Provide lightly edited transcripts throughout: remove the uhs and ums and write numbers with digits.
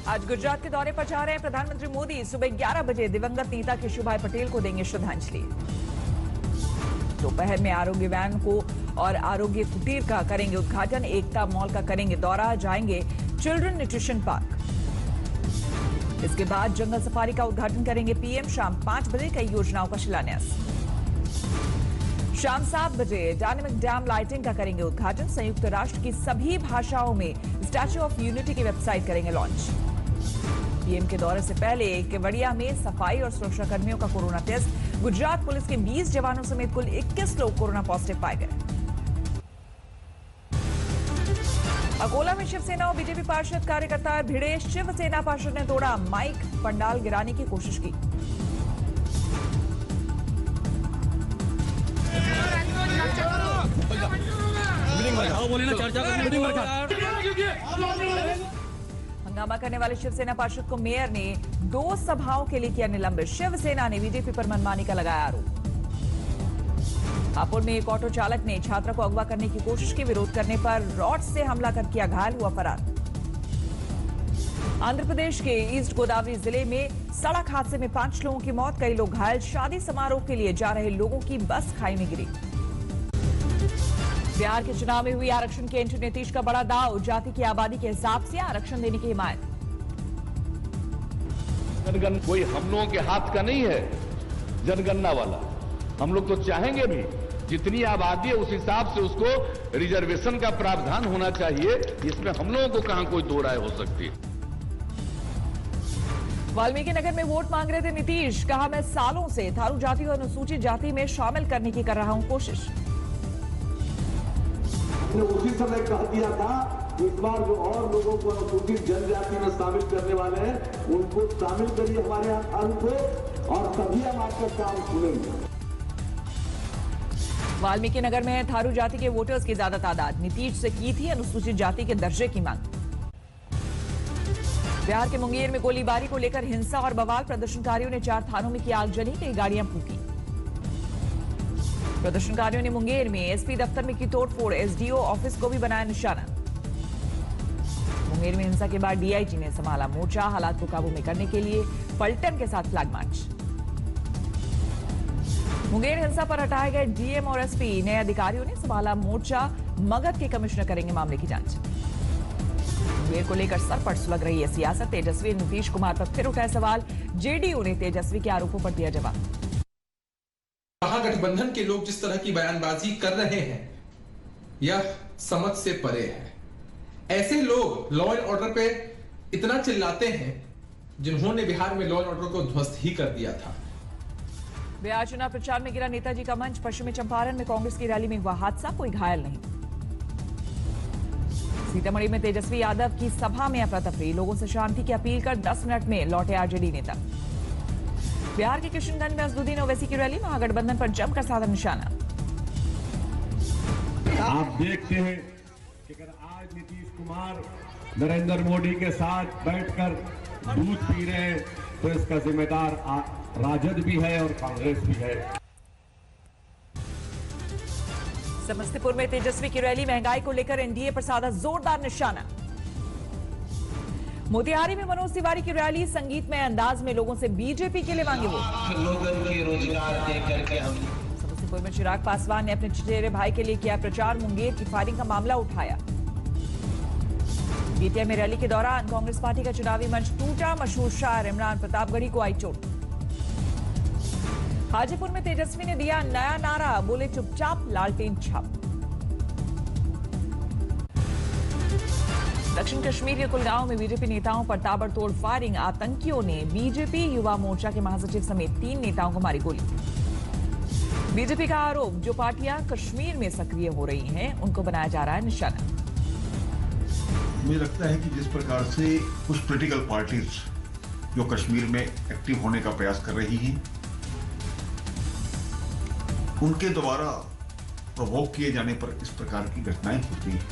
आज गुजरात के दौरे पर जा रहे हैं प्रधानमंत्री मोदी। सुबह 11 बजे दिवंगत नेता केशुभाई पटेल को देंगे श्रद्धांजलि। दोपहर में आरोग्य वैन को और आरोग्य कुटीर का करेंगे उद्घाटन। एकता मॉल का करेंगे दौरा, जाएंगे चिल्ड्रन न्यूट्रिशन पार्क। इसके बाद जंगल सफारी का उद्घाटन करेंगे पीएम। शाम 5 बजे कई योजनाओं का शिलान्यास। शाम 7 बजे डायनेमिक डैम लाइटिंग का करेंगे उद्घाटन। संयुक्त राष्ट्र की सभी भाषाओं में स्टैच्यू ऑफ यूनिटी की वेबसाइट करेंगे लॉन्च। पीएम के दौरे से पहले केवड़िया में सफाई और सुरक्षा कर्मियों का कोरोना टेस्ट। गुजरात पुलिस के 20 जवानों समेत कुल 21 लोग कोरोना पॉजिटिव पाए गए। अकोला में शिवसेना और बीजेपी पार्षद कार्यकर्ता भिड़े। शिवसेना पार्षद ने तोड़ा माइक, पंडाल गिराने की कोशिश की। हंगामा करने वाले शिवसेना पार्षद को मेयर ने 2 सभाओं के लिए किया निलंबित। शिवसेना ने बीजेपी पर मनमानी का लगाया आरोप। हापुड़ में एक ऑटो चालक ने छात्रा को अगवा करने की कोशिश की। विरोध करने पर रॉड से हमला कर किया घायल, हुआ फरार। आंध्र प्रदेश के ईस्ट गोदावरी जिले में सड़क हादसे में 5 लोगों की मौत, कई लोग घायल। शादी समारोह के लिए जा रहे लोगों की बस खाई में गिरी। बिहार के चुनाव में हुई आरक्षण के एंटी नीतीश का बड़ा दाव। जाति की आबादी के हिसाब से आरक्षण देने की हिमायत। जनगणना कोई हम लोगों के हाथ का नहीं है। जनगणना वाला हम लोग तो चाहेंगे भी जितनी आबादी है उस हिसाब से उसको रिजर्वेशन का प्रावधान होना चाहिए। इसमें हम लोगों को कहां कोई दो राय हो सकती है। वाल्मीकि नगर में वोट मांग रहे थे नीतीश। कहा, मैं सालों से थारू जाति और अनुसूचित जाति में शामिल करने की कर रहा हूं कोशिश। उसी समय कह दिया था इस बार जो और लोगों को अनुसूचित जनजाति में शामिल करने वाले हैं उनको शामिल करिए हमारे यहाँ को, और तभी हम आपका काम सुनेंगे। वाल्मीकि नगर में थारू जाति के वोटर्स की ज्यादा तादाद। नीतीश से की थी अनुसूचित जाति के दर्जे की मांग। बिहार के मुंगेर में गोलीबारी को लेकर हिंसा और बवाल। प्रदर्शनकारियों ने 4 थानों में की आगजनी, कई गाड़ियां फूंकी। प्रदर्शनकारियों ने मुंगेर में एसपी दफ्तर में की तोड़फोड़। एसडीओ ऑफिस को भी बनाया निशाना। मुंगेर में हिंसा के बाद डीआईजी ने संभाला मोर्चा। हालात को काबू में करने के लिए पलटन के साथ फ्लैग मार्च। मुंगेर हिंसा पर हटाए गए डीएम और एसपी, नए अधिकारियों ने संभाला मोर्चा। मगध के कमिश्नर करेंगे मामले की जांच। मुंगेर को लेकर सर पर सुलग रही है सियासत। तेजस्वी नीतीश कुमार पर फिर उठाए सवाल। जेडीयू ने तेजस्वी के आरोपों पर दिया जवाब। महागठबंधन के लोग जिस तरह की बयानबाजी कर रहे हैं यह समझ से परे है। ऐसे लोग लॉ एंड ऑर्डर पे इतना चिल्लाते हैं जिन्होंने बिहार में लॉ एंड ऑर्डर को ध्वस्त ही कर दिया था। बिहार चुनाव प्रचार में गिरा नेताजी का मंच। पश्चिमी चंपारण में कांग्रेस की रैली में हुआ हादसा, कोई घायल नहीं। सीतामढ़ी में तेजस्वी यादव की सभा में अफरा-तफरी। लोगों से शांति की अपील कर 10 मिनट में लौटे आरजेडी नेता। बिहार के किशनगंज में असदुद्दीन ओवैसी की रैली। महागठबंधन पर जमकर साधा निशाना। आप देखते हैं कि अगर आज नीतीश कुमार नरेंद्र मोदी के साथ बैठकर दूध पी रहे हैं तो इसका जिम्मेदार राजद भी है और कांग्रेस भी है। समस्तीपुर में तेजस्वी की रैली। महंगाई को लेकर एनडीए पर साधा जोरदार निशाना। मोतिहारी में मनोज तिवारी की रैली। संगीतमय अंदाज में लोगों से बीजेपी के लिए मांगे वोट। लोगों के रोजगार दे करके हम। समस्तीपुर में चिराग पासवान ने अपने चचेरे भाई के लिए किया प्रचार। मुंगेर की फायरिंग का मामला उठाया। बेतिया में रैली के दौरान कांग्रेस पार्टी का चुनावी मंच टूटा। मशहूर शायर इमरान प्रतापगढ़ी को आई चोट। हाजीपुर में तेजस्वी ने दिया नया नारा। बोले, चुपचाप लालटेन छाप। दक्षिण कश्मीर के कुलगांव में बीजेपी नेताओं पर ताबड़तोड़ फायरिंग। आतंकियों ने बीजेपी युवा मोर्चा के महासचिव समेत 3 नेताओं को मारी गोली। बीजेपी का आरोप, जो पार्टियां कश्मीर में सक्रिय हो रही हैं उनको बनाया जा रहा है निशाना। मुझे लगता है कि जिस प्रकार से कुछ पॉलिटिकल पार्टीज जो कश्मीर में एक्टिव होने का प्रयास कर रही हैं उनके द्वारा प्रवोक किए जाने पर इस प्रकार की घटनाएं होती हैं।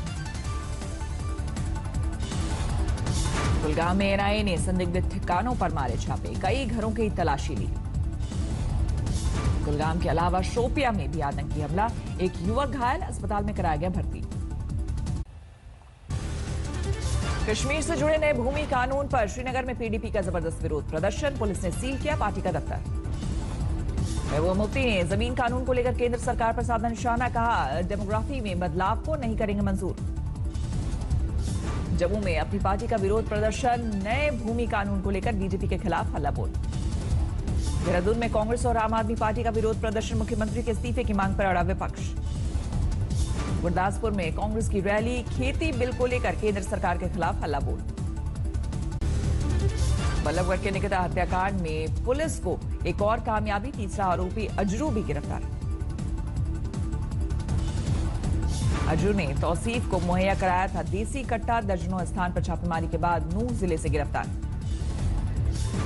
कुलगांव में एनआईए ने संदिग्ध ठिकानों पर मारे छापे। कई घरों की तलाशी ली। कुलगांव के अलावा शोपिया में भी आतंकी हमला। एक युवक घायल, अस्पताल में कराया गया भर्ती। कश्मीर से जुड़े नए भूमि कानून पर श्रीनगर में पीडीपी का जबरदस्त विरोध प्रदर्शन, पुलिस ने सील किया पार्टी का दफ्तर। महबूबा मुफ्ती ने जमीन कानून को लेकर केंद्र सरकार पर साधा निशाना, कहा डेमोग्राफी में बदलाव को नहीं करेंगे मंजूर। जम्मू में अपनी पार्टी का विरोध प्रदर्शन, नए भूमि कानून को लेकर बीजेपी के खिलाफ हल्ला बोल। देहरादून में कांग्रेस और आम आदमी पार्टी का विरोध प्रदर्शन, मुख्यमंत्री के इस्तीफे की मांग पर अड़ा विपक्ष। गुरदासपुर में कांग्रेस की रैली, खेती बिल को लेकर केंद्र सरकार के खिलाफ हल्ला बोल। बल्लभगढ़ के निकिता हत्याकांड में पुलिस को एक और कामयाबी, तीसरा आरोपी अजरू भी गिरफ्तार। अजरू ने तौसीफ को मुहैया कराया था देसी कट्टा, दर्जनों स्थान पर छापेमारी के बाद नूंह जिले से गिरफ्तार।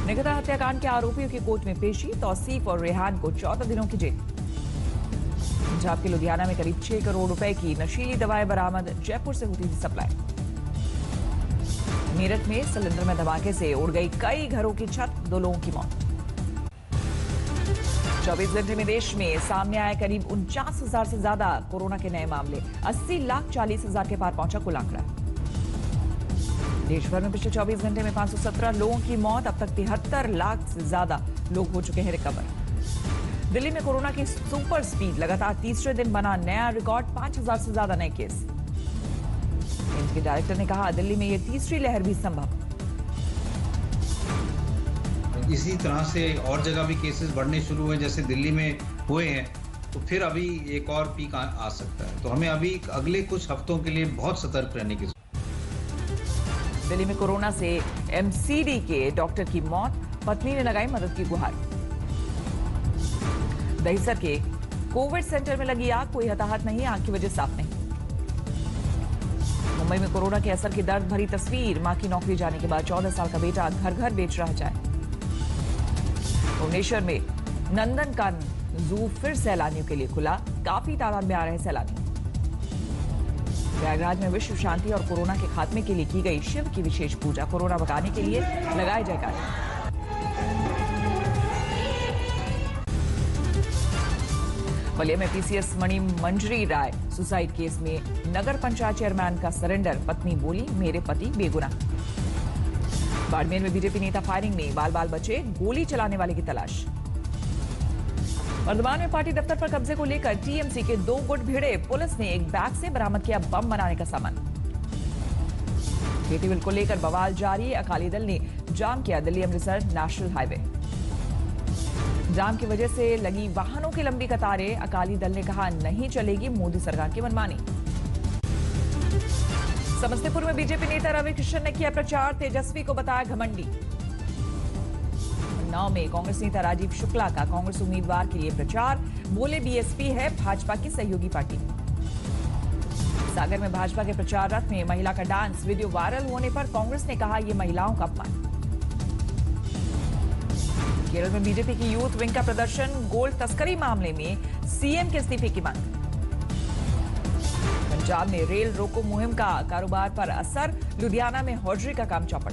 निकिता हत्याकांड के आरोपियों की कोर्ट में पेशी, तौसीफ और रेहान को 14 दिनों की जेल। पंजाब के लुधियाना में करीब 6 करोड़ रुपए की नशीली दवाएं बरामद, जयपुर से होती थी सप्लाई। मेरठ में सिलेंडर में धमाके से उड़ गई कई घरों की छत, 2 लोगों की मौत। 24 घंटे में देश में सामने आए करीब 49,000 से ज्यादा कोरोना के नए मामले, 80,40,000 के पार पहुंचा कुल आंकड़ा। देश भर में पिछले 24 घंटे में 517 लोगों की मौत, अब तक 73 लाख से ज्यादा लोग हो चुके हैं रिकवर। दिल्ली में कोरोना की सुपर स्पीड, लगातार तीसरे दिन बना नया रिकॉर्ड, 5,000 से ज्यादा नए केस। एम्स के डायरेक्टर ने कहा दिल्ली में ये तीसरी लहर भी संभव। इसी तरह से और जगह भी केसेस बढ़ने शुरू हुए, जैसे दिल्ली में हुए हैं, तो फिर अभी एक और पीक आ सकता है। तो हमें अभी अगले कुछ हफ्तों के लिए बहुत सतर्क रहने की। दिल्ली में कोरोना से एमसीडी के डॉक्टर की मौत, पत्नी ने लगाई मदद की गुहार। दहिसर के कोविड सेंटर में लगी आग, कोई हताहत नहीं, आग की वजह साफ नहीं। मुंबई में कोरोना के असर की दर्द भरी तस्वीर, मां की नौकरी जाने के बाद 14 साल का बेटा घर घर बेच रहा चाय। भुवनेश्वर में नंदनकानन जू फिर सैलानियों के लिए खुला, काफी तादाद में आ रहे सैलानी। प्रयागराज में विश्व शांति और कोरोना के खात्मे के लिए की गई शिव की विशेष पूजा, कोरोना भगाने के लिए लगाए जयकारे। बलिया में पीसीएस मणि मंजरी राय सुसाइड केस में नगर पंचायत चेयरमैन का सरेंडर, पत्नी बोली मेरे पति बेगुनाह। बाड़मेर में बीजेपी नेता फायरिंग में, बाल बाल बचे, गोली चलाने वाले की तलाश। वर्धमान में पार्टी दफ्तर पर कब्जे को लेकर टीएमसी के 2 गुट भिड़े, पुलिस ने एक बैग से बरामद किया बम बनाने का सामान। खेती बिल को लेकर बवाल जारी, अकाली दल ने जाम किया दिल्ली अमृतसर नेशनल हाईवे। जाम की वजह से लगी वाहनों की लंबी कतारें, अकाली दल ने कहा नहीं चलेगी मोदी सरकार की मनमानी। समस्तीपुर में बीजेपी नेता रवि किशन ने किया प्रचार, तेजस्वी को बताया घमंडी। उन्नाव में कांग्रेस नेता राजीव शुक्ला का कांग्रेस उम्मीदवार के लिए प्रचार, बोले बीएसपी है भाजपा की सहयोगी पार्टी। सागर में भाजपा के प्रचार रथ में महिला का डांस, वीडियो वायरल होने पर कांग्रेस ने कहा यह महिलाओं का अपमान। केरल में बीजेपी की यूथ विंग का प्रदर्शन, गोल्ड तस्करी मामले में सीएम के इस्तीफे की मांग। पंजाब में रेल रोको मुहिम का कारोबार पर असर, लुधियाना में हॉर्जरी का काम चौपट।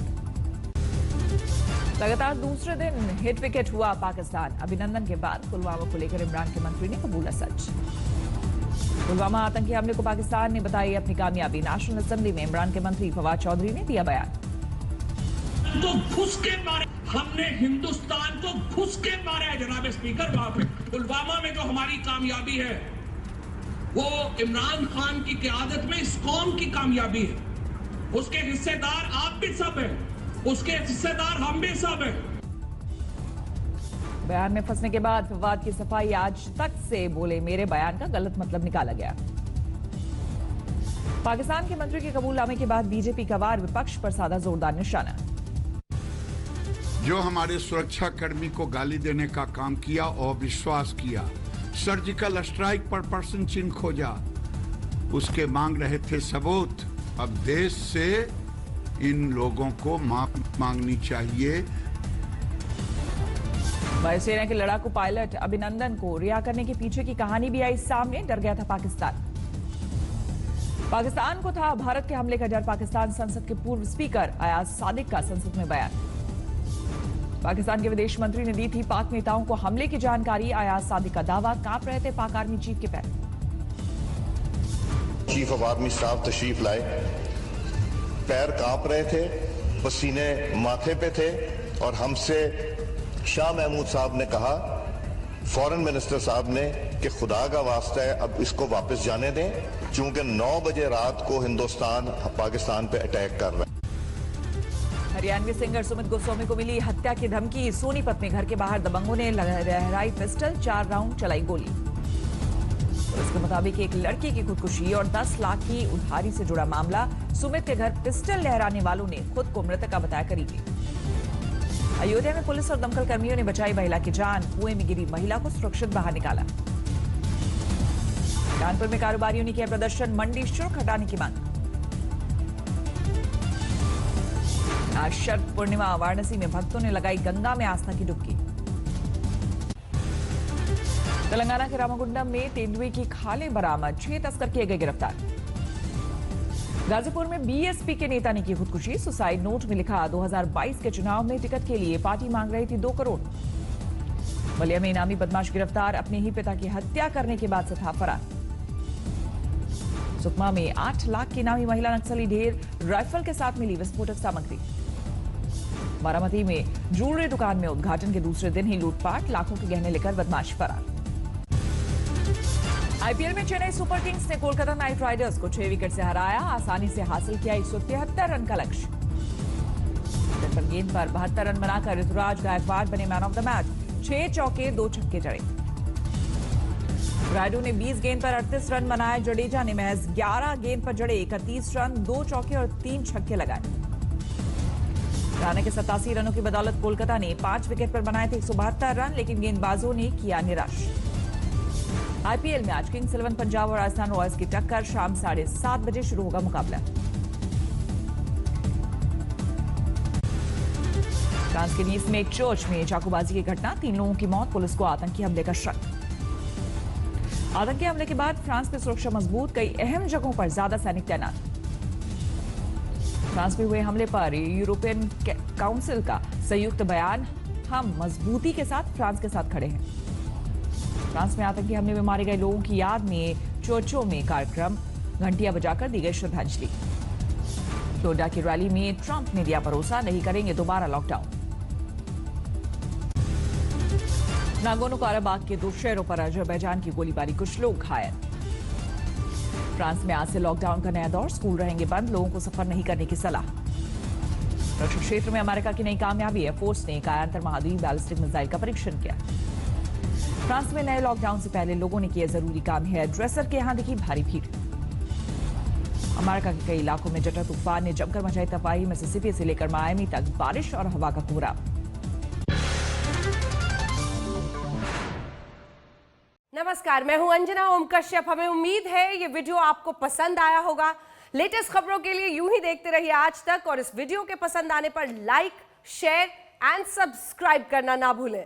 लगातार दूसरे दिन हिट विकेट हुआ पाकिस्तान, अभिनंदन के बाद पुलवामा को लेकर इमरान के मंत्री ने कबूला सच। पुलवामा आतंकी हमले को पाकिस्तान ने बताई अपनी कामयाबी, नेशनल असेंबली में इमरान के मंत्री फवाद चौधरी ने दिया बयान। तो घुस के मारे, हमने हिंदुस्तान को घुस के मारा है जनाब स्पीकर। वहां पे पुलवामा में जो हमारी कामयाबी है वो इमरान खान की क़यादत में इस कौम की कामयाबी है। उसके हिस्सेदार आप भी सब हैं, उसके हिस्सेदार हम भी सब हैं। बयान में फंसने के बाद फवाद की सफाई, आज तक से बोले मेरे बयान का गलत मतलब निकाला गया। पाकिस्तान के मंत्री के कबूलनामे के बाद बीजेपी का वार, विपक्ष पर साधा जोरदार निशाना। जो हमारे सुरक्षा कर्मी को गाली देने का काम किया और विश्वास किया, सर्जिकल स्ट्राइक पर पर्सन चिन्ह खोजा, उसके मांग रहे थे सबूत। अब देश से इन लोगों को माफी मांगनी चाहिए। वायुसेना के लड़ाकू पायलट अभिनंदन को रिहा करने के पीछे की कहानी भी आई सामने, डर गया था पाकिस्तान। पाकिस्तान को था भारत के हमले का डर, पाकिस्तान संसद के पूर्व स्पीकर अयाज सादिक का संसद में बयान। पाकिस्तान के विदेश मंत्री ने दी थी पाक नेताओं को हमले की जानकारी, अयाज सादिक का दावा, कांप रहे थे पाक आर्मी चीफ के पैर। चीफ ऑफ आर्मी स्टाफ तशरीफ लाए पैर कांप रहे थे, पसीने माथे पे थे और हमसे शाह महमूद साहब ने कहा, फॉरेन मिनिस्टर साहब ने, कि खुदा का वास्ता है अब इसको वापस जाने दें, क्योंकि 9 बजे रात को हिंदुस्तान पाकिस्तान पे अटैक कर रहा है। हरियाणवी सिंगर सुमित गोस्वामी को मिली हत्या की धमकी। सोनीपत में घर के बाहर दबंगों ने लहराई पिस्टल, 4 राउंड चलाई गोली। पुलिस के मुताबिक एक लड़की की खुदकुशी और 10 लाख की उधारी से जुड़ा मामला। सुमित के घर पिस्टल लहराने वालों ने खुद को मृतक बताया करीबी। अयोध्या में पुलिस और दमकल कर्मियों ने बचाई महिला की जान। कुएं में गिरी महिला को सुरक्षित बाहर निकाला। कानपुर में कारोबारियों ने किया प्रदर्शन, मंडी शुल्क हटाने की मांग। आज शरद पूर्णिमा, वाराणसी में भक्तों ने लगाई गंगा में आस्था की डुबकी। तेलंगाना के रामागुंडम में तेंदुए की खालें बरामद, 6 तस्कर किए गए गिरफ्तार। गाजीपुर में बीएसपी के नेता ने की खुदकुशी। सुसाइड नोट में लिखा, 2022 के चुनाव में टिकट के लिए पार्टी मांग रही थी 2 करोड़। बलिया में इनामी बदमाश गिरफ्तार, अपने ही पिता की हत्या करने के बाद से था फरार। सुकमा में 8 लाख की इनामी महिला नक्सली ढेर, राइफल के साथ मिली विस्फोटक सामग्री। बारामती में ज्वेलरी दुकान में उद्घाटन के दूसरे दिन ही लूटपाट, लाखों के गहने लेकर बदमाश फरार। आईपीएल में चेन्नई सुपर किंग्स ने कोलकाता नाइट राइडर्स को 6 विकेट से हराया। आसानी से हासिल किया 173 रन का लक्ष्य। 53 गेंद पर 72 रन बनाकर ऋतुराज गायकवाड़ बने मैन ऑफ द मैच। 6 चौके 2 छक्के जड़े। रायडू ने 20 गेंद पर 38 रन बनाए। जडेजा ने महज 11 गेंद पर जड़े 31 रन, 2 चौके और 3 छक्के लगाए। राणा के 87 रनों की बदौलत कोलकाता ने 5 विकेट पर बनाए थे 172 रन, लेकिन गेंदबाजों ने किया निराश। आईपीएल में आज किंग्स 11 पंजाब और राजस्थान रॉयल्स की टक्कर। शाम 7:30 बजे शुरू होगा मुकाबला। फ्रांस के नीस में एक चर्च में चाकूबाजी की घटना, 3 लोगों की मौत। पुलिस को आतंकी हमले का शक। आतंकी हमले के बाद फ्रांस में सुरक्षा मजबूत, कई अहम जगहों पर ज्यादा सैनिक तैनात। फ्रांस में हुए हमले पर यूरोपियन काउंसिल का संयुक्त बयान, हम मजबूती के साथ फ्रांस के साथ खड़े हैं। फ्रांस में आतंकी हमले में मारे गए लोगों की याद में चर्चों में कार्यक्रम, घंटियां बजाकर दी गई श्रद्धांजलि। डोडा की रैली में ट्रंप ने दिया भरोसा, नहीं करेंगे दोबारा लॉकडाउन। नागोर्नो काराबाख के 2 शहरों पर अजरबैजान की गोलीबारी, कुछ लोग घायल। फ्रांस में आज से लॉकडाउन का नया दौर, स्कूल रहेंगे बंद, लोगों को सफर नहीं करने की सलाह। रक्षा क्षेत्र में अमेरिका की नई कामयाबी, एयरफोर्स ने कायांतर महाद्वीप बैलिस्टिक मिसाइल का परीक्षण किया। फ्रांस में नए लॉकडाउन से पहले लोगों ने किए जरूरी काम। हेयर ड्रेसर के यहां दिखी भारी भीड़। अमेरिका के कई इलाकों में जटा तूफान ने जमकर मचाई तबाही। मिसिसिपी से लेकर मायामी तक बारिश और हवा का कोहरा। नमस्कार, मैं हूं अंजना ओम कश्यप। हमें उम्मीद है ये वीडियो आपको पसंद आया होगा। लेटेस्ट खबरों के लिए यूं ही देखते रहिए आज तक, और इस वीडियो के पसंद आने पर लाइक, शेयर एंड सब्सक्राइब करना ना भूलें।